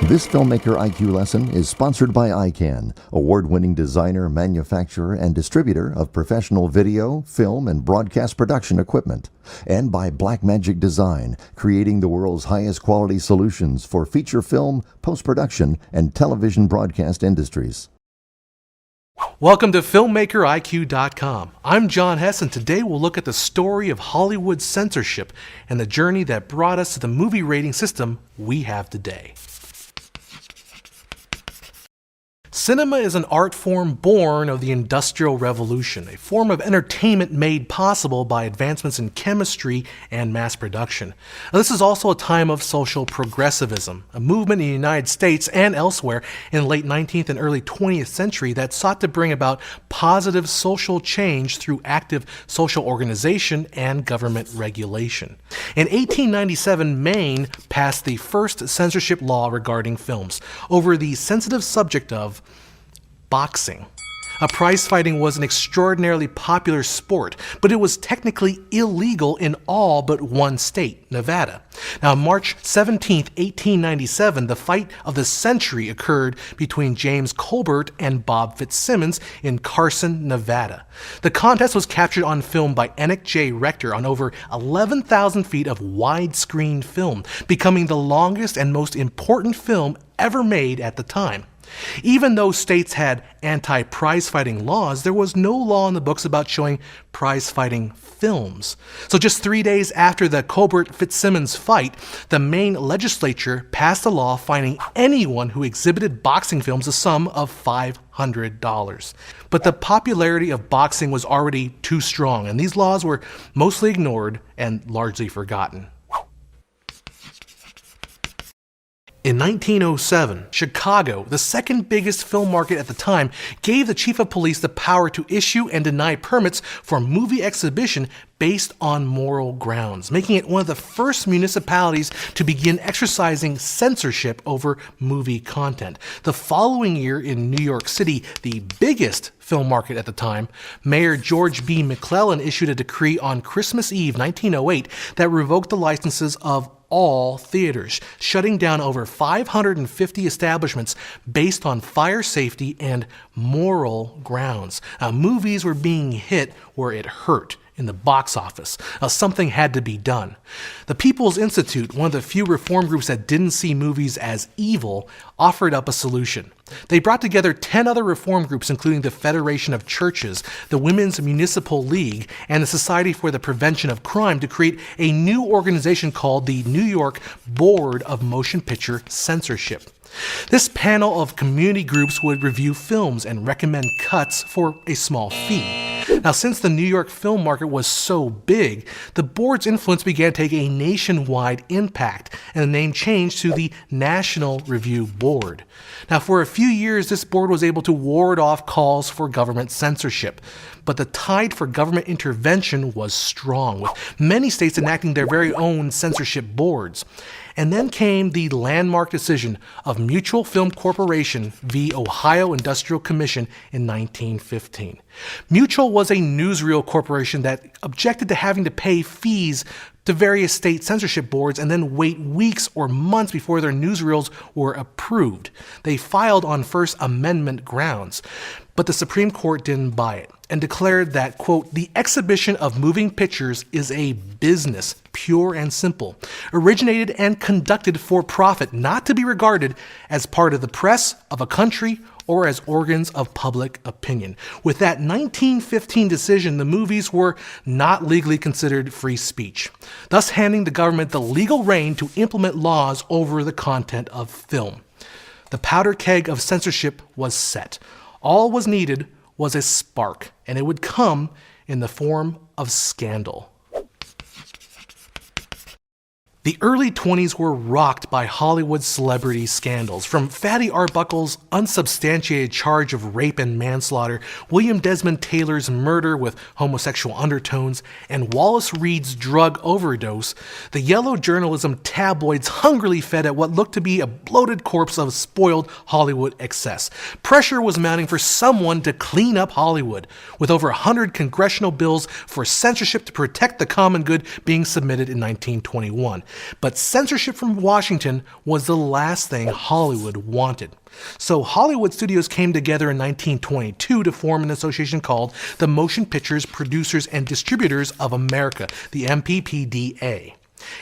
This Filmmaker IQ lesson is sponsored by ICANN, award-winning designer, manufacturer, and distributor of professional video, film, and broadcast production equipment, and by Blackmagic Design, creating the world's highest quality solutions for feature film, post-production, and television broadcast industries. Welcome to FilmmakerIQ.com. I'm John Hess, and today we'll look at the story of Hollywood censorship and the journey that brought us to the movie rating system we have today. Cinema is an art form born of the Industrial Revolution, a form of entertainment made possible by advancements in chemistry and mass production. Now, this is also a time of social progressivism, a movement in the United States and elsewhere in the late 19th and early 20th century that sought to bring about positive social change through active social organization and government regulation. In 1897, Maine passed the first censorship law regarding films over the sensitive subject of boxing. Prize fighting was an extraordinarily popular sport, but it was technically illegal in all but one state, Nevada. Now, on March 17, 1897, the fight of the century occurred between James Colbert and Bob Fitzsimmons in Carson, Nevada. The contest was captured on film by Enoch J. Rector on over 11,000 feet of widescreen film, becoming the longest and most important film ever made at the time. Even though states had anti-prize fighting laws, there was no law in the books about showing prize fighting films. So just 3 days after the Colbert-Fitzsimmons fight, the Maine legislature passed a law fining anyone who exhibited boxing films a sum of $500. But the popularity of boxing was already too strong, and these laws were mostly ignored and largely forgotten. In 1907, Chicago, the second biggest film market at the time, gave the chief of police the power to issue and deny permits for movie exhibition based on moral grounds, making it one of the first municipalities to begin exercising censorship over movie content. The following year in New York City, the biggest film market at the time, Mayor George B. McClellan issued a decree on Christmas Eve 1908 that revoked the licenses of all theaters, shutting down over 550 establishments based on fire safety and moral grounds. Movies were being hit where it hurt in the box office. Something had to be done. The People's Institute, one of the few reform groups that didn't see movies as evil, offered up a solution. They brought together 10 other reform groups, including the Federation of Churches, the Women's Municipal League, and the Society for the Prevention of Crime, to create a new organization called the New York Board of Motion Picture Censorship. This panel of community groups would review films and recommend cuts for a small fee. Now, since the New York film market was so big, the board's influence began to take a nationwide impact, and the name changed to the National Review Board. Now, for a few years, this board was able to ward off calls for government censorship, but the tide for government intervention was strong, with many states enacting their very own censorship boards. And then came the landmark decision of Mutual Film Corporation v. Ohio Industrial Commission in 1915. Mutual was a newsreel corporation that objected to having to pay fees to various state censorship boards and then wait weeks or months before their newsreels were approved. They filed on First Amendment grounds, but the Supreme Court didn't buy it and declared that, quote, the exhibition of moving pictures is a business, pure and simple, originated and conducted for profit, not to be regarded as part of the press of a country or as organs of public opinion. With that 1915 decision, the movies were not legally considered free speech, thus handing the government the legal rein to implement laws over the content of film. The powder keg of censorship was set. All was needed was a spark, and it would come in the form of scandal. The early 20s were rocked by Hollywood celebrity scandals, from Fatty Arbuckle's unsubstantiated charge of rape and manslaughter, William Desmond Taylor's murder with homosexual undertones, and Wallace Reed's drug overdose. The yellow journalism tabloids hungrily fed at what looked to be a bloated corpse of spoiled Hollywood excess. Pressure was mounting for someone to clean up Hollywood, with over 100 congressional bills for censorship to protect the common good being submitted in 1921. But censorship from Washington was the last thing Hollywood wanted. So Hollywood studios came together in 1922 to form an association called the Motion Pictures Producers and Distributors of America, the MPPDA.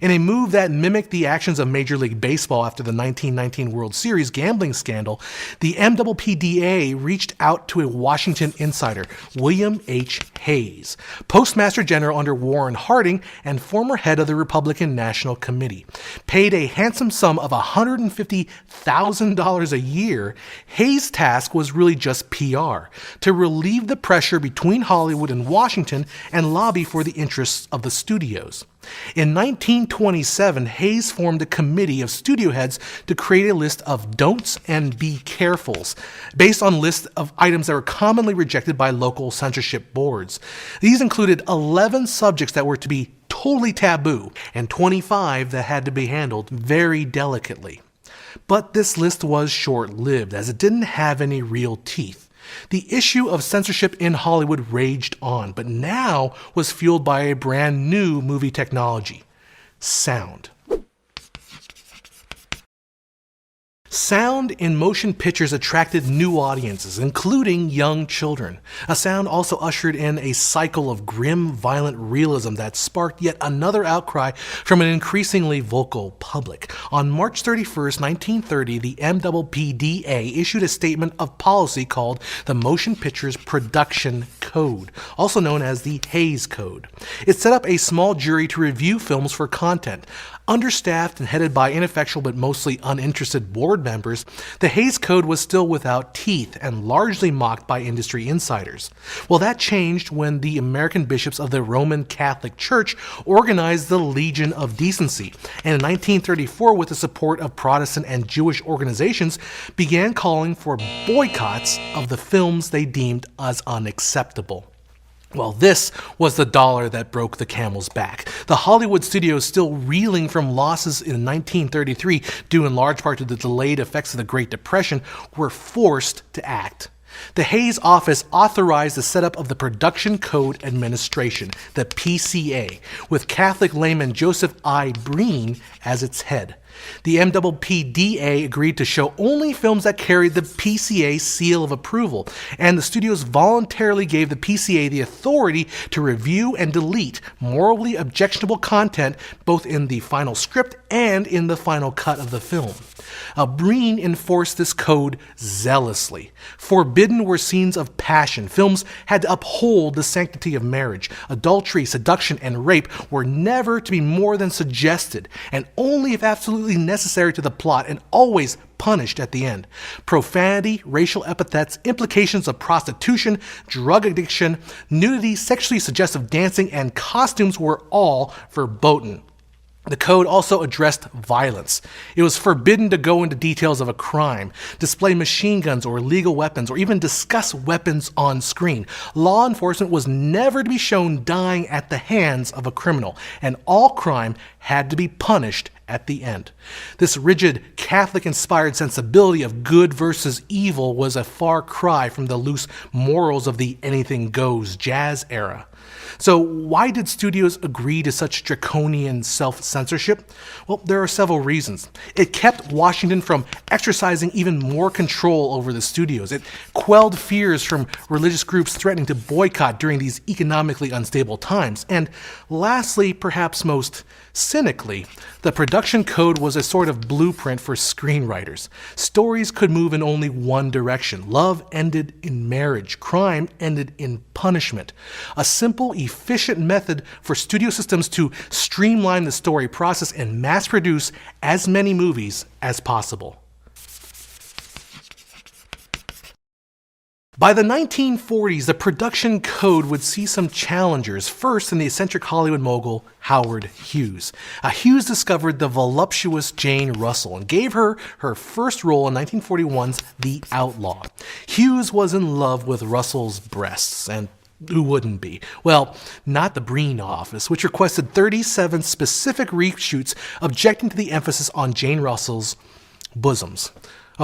In a move that mimicked the actions of Major League Baseball after the 1919 World Series gambling scandal, the MPPDA reached out to a Washington insider, William H. Hayes, Postmaster General under Warren Harding and former head of the Republican National Committee. Paid a handsome sum of $150,000 a year, Hayes' task was really just PR, to relieve the pressure between Hollywood and Washington and lobby for the interests of the studios. In 1927, Hayes formed a committee of studio heads to create a list of don'ts and be carefuls, based on lists of items that were commonly rejected by local censorship boards. These included 11 subjects that were to be totally taboo, and 25 that had to be handled very delicately. But this list was short-lived, as it didn't have any real teeth. The issue of censorship in Hollywood raged on, but now was fueled by a brand new movie technology: sound. Sound in motion pictures attracted new audiences, including young children. A sound also ushered in a cycle of grim, violent realism that sparked yet another outcry from an increasingly vocal public. On March 31st, 1930, the MPPDA issued a statement of policy called the Motion Pictures Production Code, also known as the Hayes Code. It set up a small jury to review films for content. Understaffed and headed by ineffectual but mostly uninterested board members, the Hayes Code was still without teeth and largely mocked by industry insiders. Well, that changed when the American bishops of the Roman Catholic Church organized the Legion of Decency, and in 1934, with the support of Protestant and Jewish organizations, began calling for boycotts of the films they deemed as unacceptable. Well, this was the dollar that broke the camel's back. The Hollywood studios, still reeling from losses in 1933, due in large part to the delayed effects of the Great Depression, were forced to act. The Hayes office authorized the setup of the Production Code Administration, the PCA, with Catholic layman Joseph I. Breen as its head. The MPPDA agreed to show only films that carried the PCA seal of approval, and the studios voluntarily gave the PCA the authority to review and delete morally objectionable content both in the final script and in the final cut of the film. Breen enforced this code zealously. Forbidden were scenes of passion. Films had to uphold the sanctity of marriage. Adultery, seduction, and rape were never to be more than suggested, and only if absolutely necessary to the plot, and always punished at the end. Profanity, racial epithets, implications of prostitution, drug addiction, nudity, sexually suggestive dancing, and costumes were all verboten. The code also addressed violence. It was forbidden to go into details of a crime, display machine guns or illegal weapons, or even discuss weapons on screen. Law enforcement was never to be shown dying at the hands of a criminal, and all crime had to be punished at the end. This rigid, Catholic-inspired sensibility of good versus evil was a far cry from the loose morals of the anything-goes jazz era. So why did studios agree to such draconian self-censorship? Well, there are several reasons. It kept Washington from exercising even more control over the studios. It quelled fears from religious groups threatening to boycott during these economically unstable times. And lastly, perhaps most cynically, the production code was a sort of blueprint for screenwriters. Stories could move in only one direction. Love ended in marriage. Crime ended in punishment. A simple, efficient method for studio systems to streamline the story process and mass produce as many movies as possible. By the 1940s, the production code would see some challengers, first in the eccentric Hollywood mogul Howard Hughes. Hughes discovered the voluptuous Jane Russell and gave her her first role in 1941's The Outlaw. Hughes was in love with Russell's breasts, and who wouldn't be? Well, not the Breen office, which requested 37 specific reshoots objecting to the emphasis on Jane Russell's bosoms.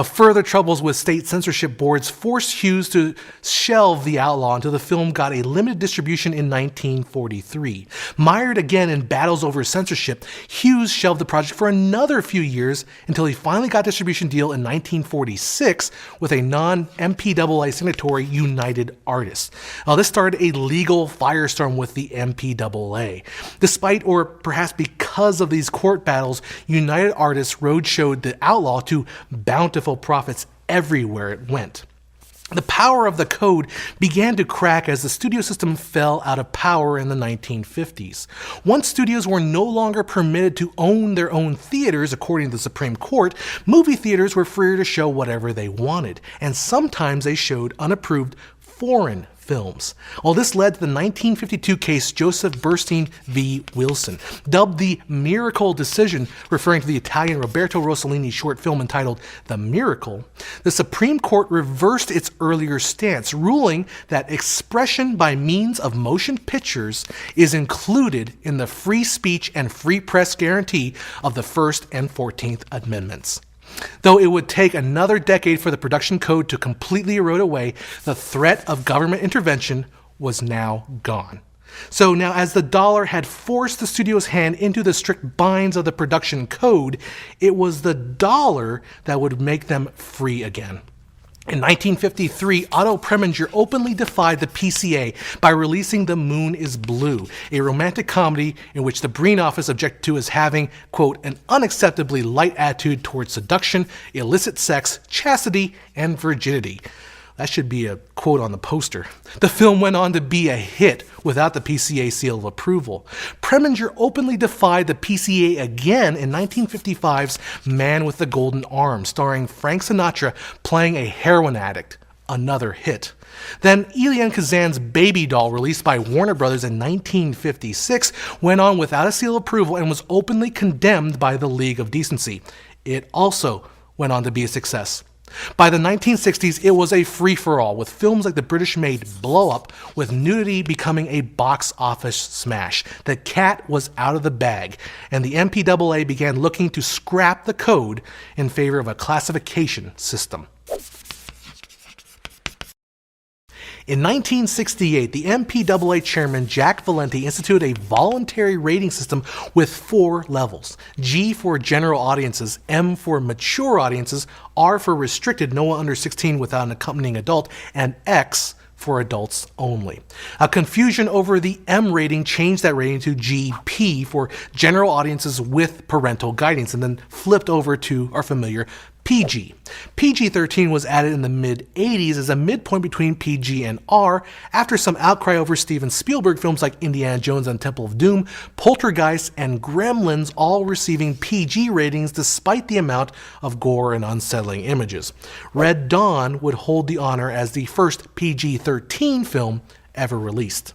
Further troubles with state censorship boards forced Hughes to shelve The Outlaw until the film got a limited distribution in 1943. Mired again in battles over censorship, Hughes shelved the project for another few years until he finally got a distribution deal in 1946 with a non-MPAA signatory United Artists. This started a legal firestorm with the MPAA. Despite, or perhaps because of these court battles, United Artists roadshowed The Outlaw to bountiful profits everywhere it went. The power of the code began to crack as the studio system fell out of power in the 1950s. Once studios were no longer permitted to own their own theaters, according to the Supreme Court, movie theaters were free to show whatever they wanted, and sometimes they showed unapproved foreign films. This led to the 1952 case Joseph Burstein v. Wilson, dubbed the Miracle Decision, referring to the Italian Roberto Rossellini short film entitled The Miracle. The Supreme Court reversed its earlier stance, ruling that expression by means of motion pictures is included in the free speech and free press guarantee of the First and 14th Amendments. Though it would take another decade for the production code to completely erode away, the threat of government intervention was now gone. So now, as the dollar had forced the studio's hand into the strict binds of the production code, it was the dollar that would make them free again. In 1953, Otto Preminger openly defied the PCA by releasing The Moon is Blue, a romantic comedy in which the Breen office objected to as having, quote, an unacceptably light attitude towards seduction, illicit sex, chastity, and virginity. That should be a quote on the poster. The film went on to be a hit without the PCA seal of approval. Preminger openly defied the PCA again in 1955's Man with the Golden Arm, starring Frank Sinatra playing a heroin addict, another hit. Then Eliane Kazan's Baby Doll, released by Warner Brothers in 1956, went on without a seal of approval and was openly condemned by the League of Decency. It also went on to be a success. By the 1960s, it was a free-for-all, with films like the British-made Blow Up, with nudity becoming a box office smash. The cat was out of the bag, and the MPAA began looking to scrap the code in favor of a classification system. In 1968, the MPAA chairman Jack Valenti instituted a voluntary rating system with 4 levels: G for general audiences, M for mature audiences, R for restricted, no one under 16 without an accompanying adult, and X for adults only. A confusion over the M rating changed that rating to GP for general audiences with parental guidance, and then flipped over to our familiar PG. PG-13 was added in the mid-80s as a midpoint between PG and R after some outcry over Steven Spielberg films like Indiana Jones and Temple of Doom, Poltergeist, and Gremlins all receiving PG ratings despite the amount of gore and unsettling images. Red Dawn would hold the honor as the first PG-13 film ever released.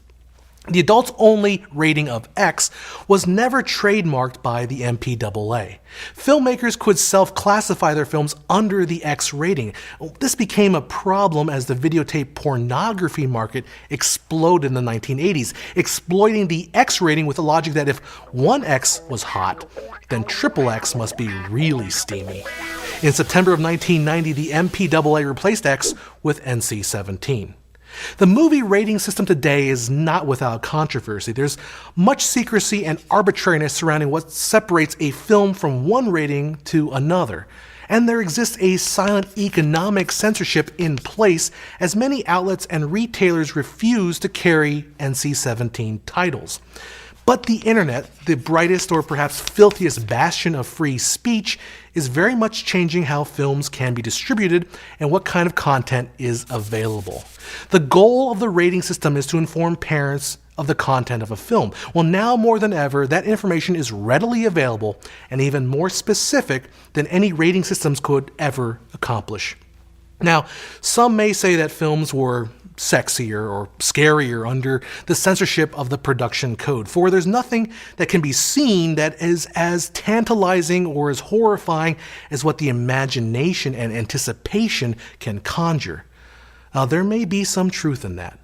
The adults-only rating of X was never trademarked by the MPAA. Filmmakers could self-classify their films under the X rating. This became a problem as the videotape pornography market exploded in the 1980s, exploiting the X rating with the logic that if one X was hot, then triple X must be really steamy. In September of 1990, the MPAA replaced X with NC-17. The movie rating system today is not without controversy. There's much secrecy and arbitrariness surrounding what separates a film from one rating to another. And there exists a silent economic censorship in place as many outlets and retailers refuse to carry NC-17 titles. But the internet, the brightest or perhaps filthiest bastion of free speech, is very much changing how films can be distributed and what kind of content is available. The goal of the rating system is to inform parents of the content of a film. Well, now more than ever, that information is readily available and even more specific than any rating systems could ever accomplish. Now, some may say that films were sexier or scarier under the censorship of the production code, for there's nothing that can be seen that is as tantalizing or as horrifying as what the imagination and anticipation can conjure. Now, there may be some truth in that,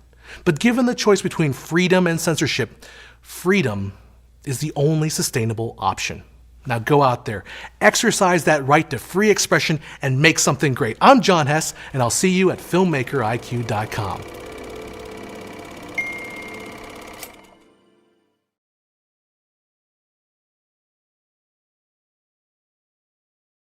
but given the choice between freedom and censorship, freedom is the only sustainable option. Now go out there, exercise that right to free expression, and make something great. I'm John Hess, and I'll see you at filmmakeriq.com.